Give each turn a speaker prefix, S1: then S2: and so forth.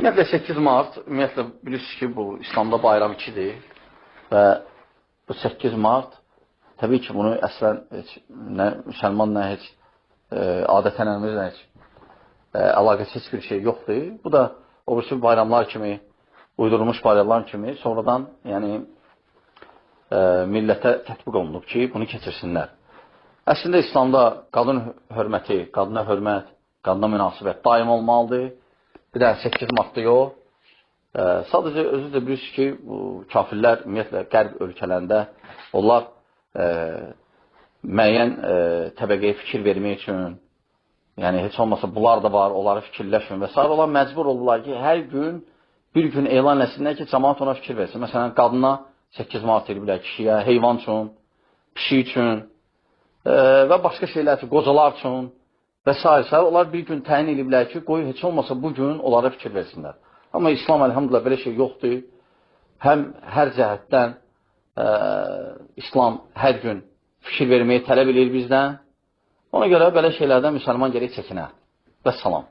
S1: Ümumiyyətlə 8 mart, ümumiyyətlə bilirsiniz ki, bu İslamda bayram 2-dir və bu 8 mart, təbii ki, bunu əslən heç, nə müsəlman, nə heç adət-ənənəmizlə heç əlaqəsi heç bir şey yoxdur. Bu da o birisi bayramlar kimi, uydurulmuş bayramlar kimi sonradan yəni, millətə tətbiq olunub ki, bunu keçirsinlər. Əslində İslamda qadın hörməti, qadına hörmət, qadına münasibət daim olmalıdır. Bir də 8 martda yox. Sadəcə özü də bilirsiniz ki, bu kafirlər ümumiyyətlə qərb ölkələrində onlar müəyyən təbəqəyə fikir vermək üçün, yəni heç olmasa bunlar da var, onları fikirləşmir və s. Onlar məcbur olurlar ki, hər gün bir gün elan etsinlər ki, cəmaat ona fikir versin. Məsələn, qadına 8 mart eləyirlər, kişiyə, heyvan üçün, pişik üçün və başqa şeylər üçün, qocalar üçün və s. Onlar bir gün təyin ediblər ki, qoy heç olmasa bu gün onlara fikir versinlər. Amma İslam əlhamdülillah belə şey yoxdur. Həm hər cəhətdən İslam hər gün fikir verməyi tələb edir bizdən. Ona görə belə şeylərdən müsəlman gərək çəkinər. Vəssalam.